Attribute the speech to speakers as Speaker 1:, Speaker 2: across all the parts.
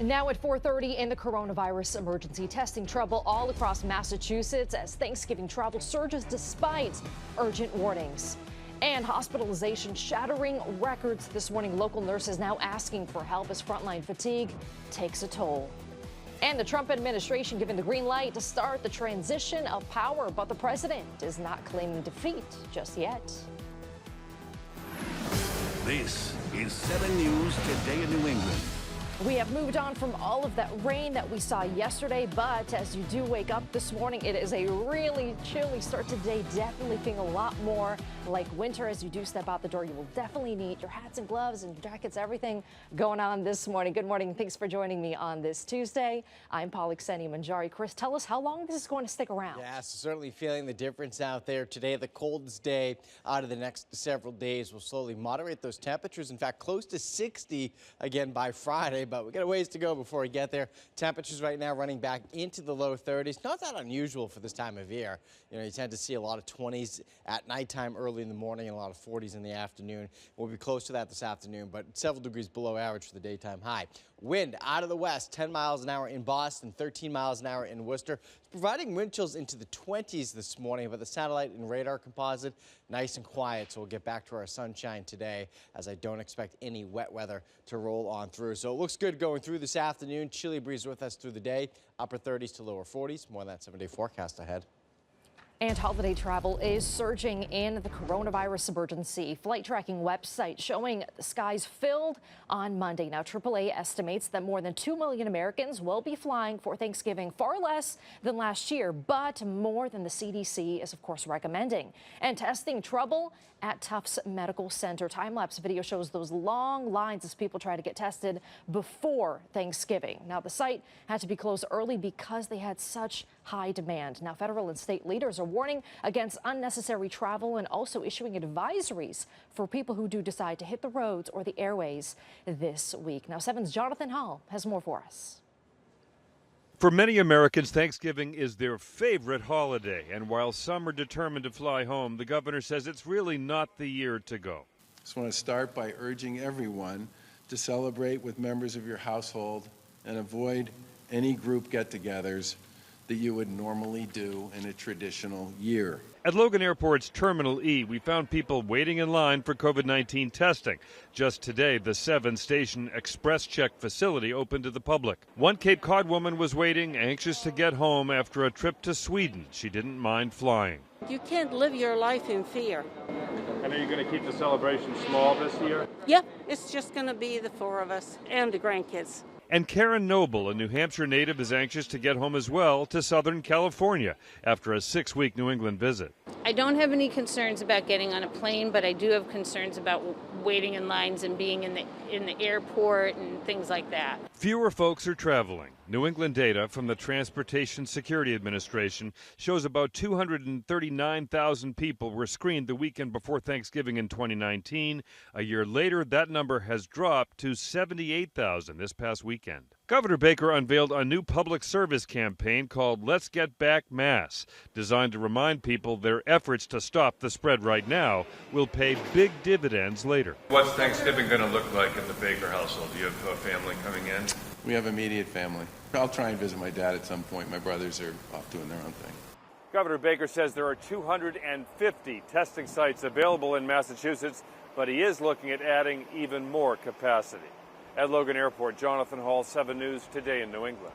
Speaker 1: Now at 4:30 in the coronavirus emergency, testing trouble all across Massachusetts as Thanksgiving travel surges despite urgent warnings. And hospitalization shattering records this morning. Local nurses now asking for help as frontline fatigue takes a toll. And the Trump administration giving the green light to start the transition of power, but the president is not claiming defeat just yet.
Speaker 2: This is 7 News Today in New England.
Speaker 1: We have moved on from all of that rain that we saw yesterday, but as you do wake up this morning, it is a really chilly start today. Definitely feeling a lot more like winter. As you do step out the door, you will definitely need your hats and gloves and jackets, everything going on this morning. Good morning. Thanks for joining me on this Tuesday. I'm Paul Manjari. Chris, tell us how long this is going to stick around.
Speaker 3: Yeah, certainly feeling the difference out there today. The coldest day out of the next several days will slowly moderate those temperatures. In fact, close to 60 again by Friday. But we got a ways to go before we get there. Temperatures right now running back into the low 30s. Not that unusual for this time of year. You know, you tend to see a lot of 20s at nighttime, early in the morning, and a lot of 40s in the afternoon. We'll be close to that this afternoon, but several degrees below average for the daytime high. Wind out of the west, 10 miles an hour in Boston, 13 miles an hour in Worcester. It's providing wind chills into the 20s this morning, but the satellite and radar composite nice and quiet. So we'll get back to our sunshine today, as I don't expect any wet weather to roll on through. So it looks good going through this afternoon. Chilly breeze with us through the day, upper 30s to lower 40s. More on that 7-day forecast ahead.
Speaker 1: And holiday travel is surging in the coronavirus emergency. Flight tracking website showing the skies filled on Monday. Now, AAA estimates that more than 2 million Americans will be flying for Thanksgiving, far less than last year, but more than the CDC is, of course, recommending. And testing trouble at Tufts Medical Center. Time-lapse video shows those long lines as people try to get tested before Thanksgiving. Now, the site had to be closed early because they had such high demand. Now, federal and state leaders are warning against unnecessary travel and also issuing advisories for people who do decide to hit the roads or the airways this week. Now, 7's Jonathan Hall has more for us.
Speaker 4: For many Americans, Thanksgiving is their favorite holiday, and while some are determined to fly home, the governor says it's really not the year to go.
Speaker 5: I just want to start by urging everyone to celebrate with members of your household and avoid any group get-togethers that you would normally do in a traditional year.
Speaker 4: At Logan Airport's Terminal E, we found people waiting in line for COVID-19 testing. Just today, the 7-station Express Check facility opened to the public. One Cape Cod woman was waiting, anxious to get home after a trip to Sweden. She didn't mind flying.
Speaker 6: You can't live your life in fear.
Speaker 4: And are you going to keep the celebration small this year?
Speaker 6: Yep, it's just going to be the 4 of us and the grandkids.
Speaker 4: And Karen Noble, a New Hampshire native, is anxious to get home as well to Southern California after a 6-week New England visit.
Speaker 7: I don't have any concerns about getting on a plane, but I do have concerns about waiting in lines and being in the airport and things like that.
Speaker 4: Fewer folks are traveling. New England data from the Transportation Security Administration shows about 239,000 people were screened the weekend before Thanksgiving in 2019. A year later, that number has dropped to 78,000 this past weekend. Governor Baker unveiled a new public service campaign called Let's Get Back Mass, designed to remind people their efforts to stop the spread right now will pay big dividends later.
Speaker 8: What's Thanksgiving going to look like in the Baker household? Do you have a family coming in?
Speaker 5: We have immediate family. I'll try and visit my dad at some point. My brothers are off doing their own thing.
Speaker 4: Governor Baker says there are 250 testing sites available in Massachusetts, but he is looking at adding even more capacity. At Logan Airport, Jonathan Hall, 7 News Today in New England.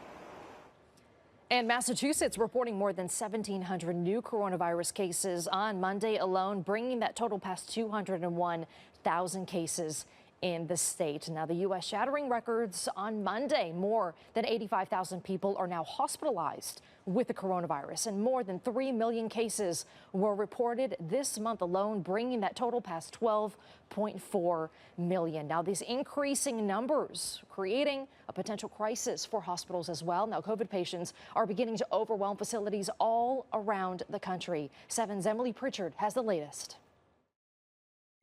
Speaker 1: And Massachusetts reporting more than 1,700 new coronavirus cases on Monday alone, bringing that total past 201,000 cases in the state. Now, the U.S. shattering records on Monday. More than 85,000 people are now hospitalized with the coronavirus, and more than 3 million cases were reported this month alone, bringing that total past 12.4 million. Now, these increasing numbers creating a potential crisis for hospitals as well. Now, COVID patients are beginning to overwhelm facilities all around the country. 7's Emily Pritchard has the latest.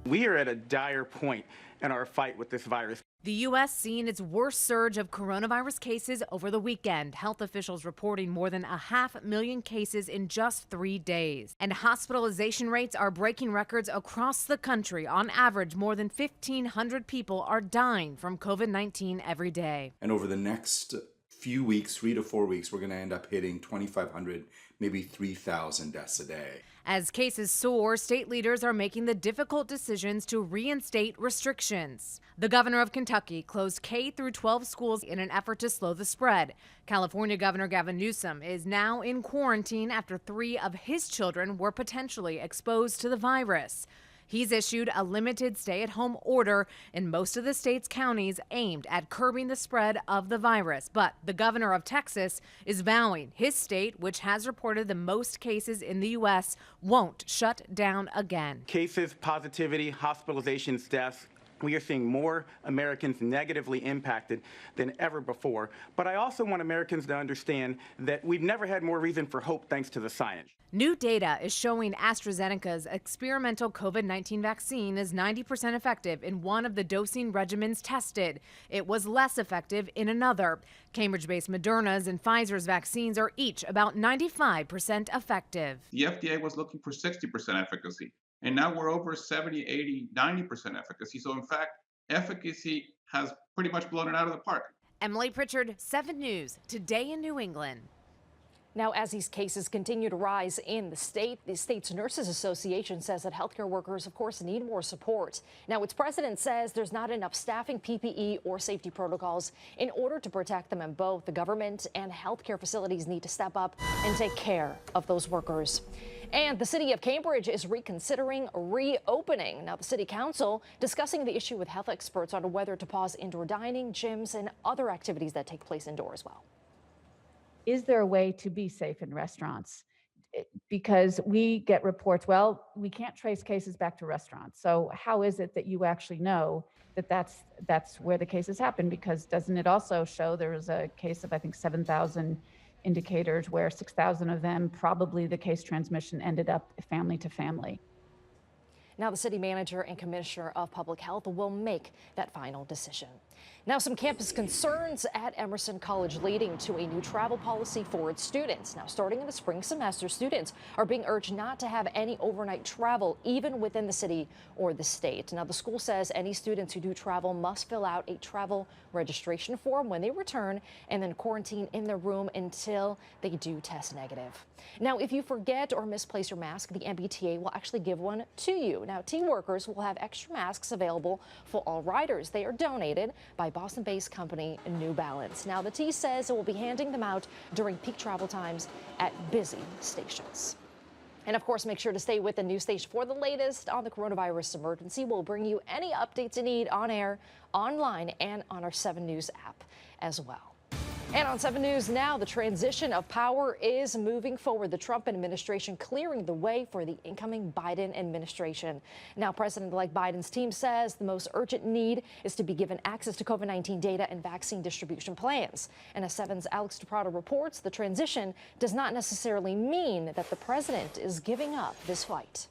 Speaker 9: We are at a dire point in our fight with this virus.
Speaker 10: The U.S. seeing its worst surge of coronavirus cases over the weekend. Health officials reporting more than 500,000 cases in just 3 days. And hospitalization rates are breaking records across the country. On average, more than 1,500 people are dying from COVID-19 every day.
Speaker 11: And over the next few weeks, 3 to 4 weeks, we're going to end up hitting 2,500, maybe 3,000 deaths a day.
Speaker 10: As cases soar, state leaders are making the difficult decisions to reinstate restrictions. The governor of Kentucky closed K through 12 schools in an effort to slow the spread. California Governor Gavin Newsom is now in quarantine after 3 of his children were potentially exposed to the virus. He's issued a limited stay-at-home order in most of the state's counties aimed at curbing the spread of the virus. But the governor of Texas is vowing his state, which has reported the most cases in the U.S., won't shut down again.
Speaker 9: Cases, positivity, hospitalizations, deaths. We are seeing more Americans negatively impacted than ever before. But I also want Americans to understand that we've never had more reason for hope thanks to the science.
Speaker 10: New data is showing AstraZeneca's experimental COVID-19 vaccine is 90% effective in one of the dosing regimens tested. It was less effective in another. Cambridge-based Moderna's and Pfizer's vaccines are each about 95% effective.
Speaker 12: The FDA was looking for 60% efficacy, and now we're over 70, 80, 90% efficacy. So in fact, efficacy has pretty much blown it out of the park.
Speaker 10: Emily Pritchard, 7 News, Today in New England.
Speaker 1: Now, as these cases continue to rise in the state's Nurses Association says that healthcare workers, of course, need more support. Now, its president says there's not enough staffing, PPE, or safety protocols in order to protect them, and both the government and healthcare facilities need to step up and take care of those workers. And the city of Cambridge is reconsidering reopening. Now, the city council discussing the issue with health experts on whether to pause indoor dining, gyms, and other activities that take place indoors as well.
Speaker 13: Is there a way to be safe in restaurants? Because we get reports, well, we can't trace cases back to restaurants. So how is it that you actually know that that's where the cases happen? Because doesn't it also show there was a case of, I think, 7,000 indicators where 6,000 of them, probably the case transmission ended up family to family.
Speaker 1: Now, the city manager and commissioner of public health will make that final decision. Now, some campus concerns at Emerson College leading to a new travel policy for its students. Now, starting in the spring semester, students are being urged not to have any overnight travel, even within the city or the state. Now, the school says any students who do travel must fill out a travel registration form when they return and then quarantine in their room until they do test negative. Now, if you forget or misplace your mask, the MBTA will actually give one to you. Now, team workers will have extra masks available for all riders. They are donated by Boston-based company New Balance. Now, the T says it will be handing them out during peak travel times at busy stations. And of course, make sure to stay with the news station for the latest on the coronavirus emergency. We'll bring you any updates you need on air, online, and on our 7 News app as well. And on 7 News now, the transition of power is moving forward. The Trump administration clearing the way for the incoming Biden administration. Now, President-elect Biden's team says the most urgent need is to be given access to COVID-19 data and vaccine distribution plans. And as 7's Alex DePrado reports, the transition does not necessarily mean that the president is giving up this fight.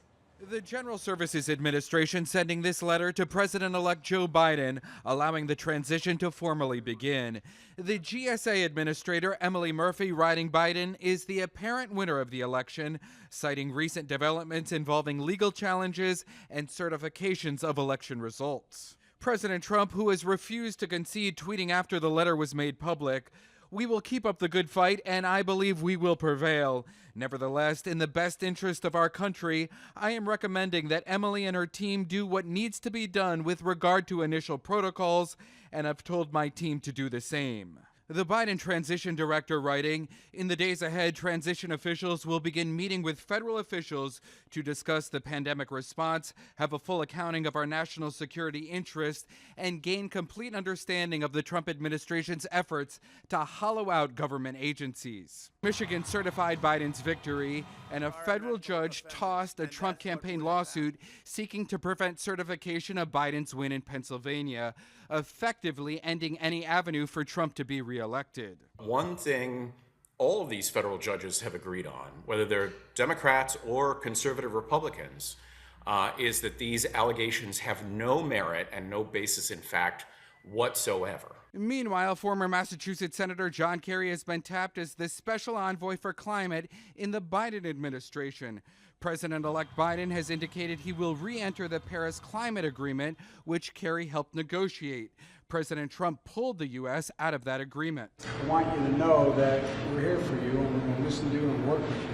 Speaker 14: The General Services Administration sending this letter to President-elect Joe Biden, allowing the transition to formally begin. The GSA Administrator, Emily Murphy, writing Biden is the apparent winner of the election, citing recent developments involving legal challenges and certifications of election results. President Trump, who has refused to concede, tweeting after the letter was made public, "We will keep up the good fight, and I believe we will prevail. Nevertheless, in the best interest of our country, I am recommending that Emily and her team do what needs to be done with regard to initial protocols, and I've told my team to do the same." The Biden transition director writing, "In the days ahead, transition officials will begin meeting with federal officials to discuss the pandemic response, have a full accounting of our national security interest, and gain complete understanding of the Trump administration's efforts to hollow out government agencies." Michigan certified Biden's victory, and a federal judge tossed a Trump campaign lawsuit seeking to prevent certification of Biden's win in Pennsylvania, effectively ending any avenue for Trump to be reelected.
Speaker 15: One thing all of these federal judges have agreed on, whether they're Democrats or conservative Republicans, is that these allegations have no merit and no basis in fact whatsoever.
Speaker 14: Meanwhile, former Massachusetts Senator John Kerry has been tapped as the special envoy for climate in the Biden administration. President-elect Biden has indicated he will re-enter the Paris Climate Agreement, which Kerry helped negotiate. President Trump pulled the U.S. out of that agreement.
Speaker 16: I want you to know that we're here for you and we're going to listen to you and work with you.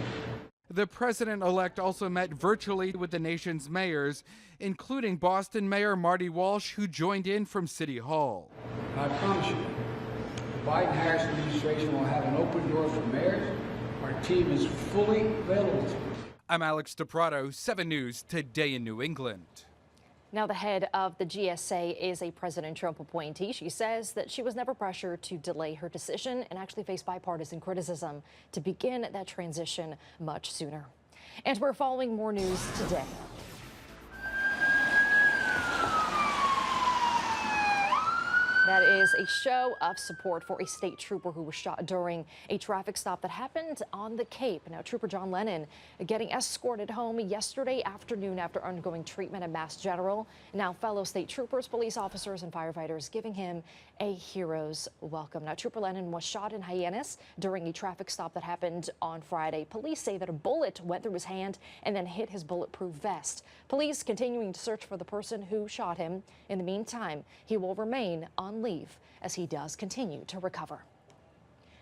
Speaker 14: The president-elect also met virtually with the nation's mayors, including Boston Mayor Marty Walsh, who joined in from City Hall.
Speaker 16: I promise you, the Biden-Harris administration will have an open door for mayors. Our team is fully available to you.
Speaker 14: I'm Alex DePrato, 7 News, Today in New England.
Speaker 1: Now, the head of the GSA is a President Trump appointee. She says that she was never pressured to delay her decision and actually faced bipartisan criticism to begin that transition much sooner. And we're following more news today. That is a show of support for a state trooper who was shot during a traffic stop that happened on the Cape. Now, Trooper John Lennon getting escorted home yesterday afternoon after undergoing treatment at Mass General. Now, fellow state troopers, police officers, and firefighters giving him a hero's welcome. Now, Trooper Lennon was shot in Hyannis during a traffic stop that happened on Friday. Police say that a bullet went through his hand and then hit his bulletproof vest. Police continuing to search for the person who shot him. In the meantime, he will remain on leave as he does continue to recover.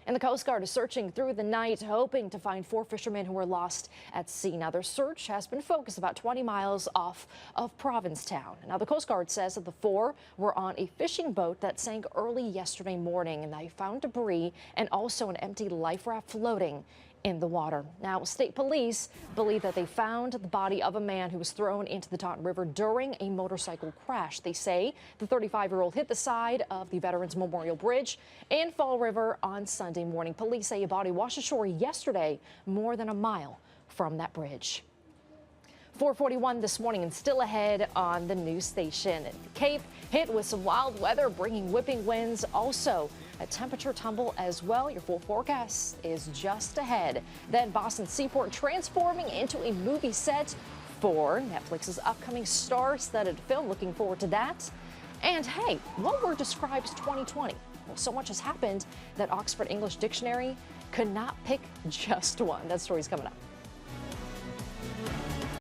Speaker 1: And the Coast Guard is searching through the night, hoping to find 4 fishermen who were lost at sea. Now, their search has been focused about 20 miles off of Provincetown. Now, the Coast Guard says that the 4 were on a fishing boat that sank early yesterday morning, and they found debris and also an empty life raft floating in the water. Now, state police believe that they found the body of a man who was thrown into the Taunton River during a motorcycle crash. They say the 35-year-old hit the side of the Veterans Memorial Bridge in Fall River on Sunday morning. Police say a body washed ashore yesterday more than a mile from that bridge. 4:41 this morning and still ahead on the news station. Cape hit with some wild weather, bringing whipping winds. Also, a temperature tumble as well. Your full forecast is just ahead. Then Boston Seaport transforming into a movie set for Netflix's upcoming star-studded film. Looking forward to that. And hey, what word describes 2020? Well, so much has happened that Oxford English Dictionary could not pick just one. That story's coming up.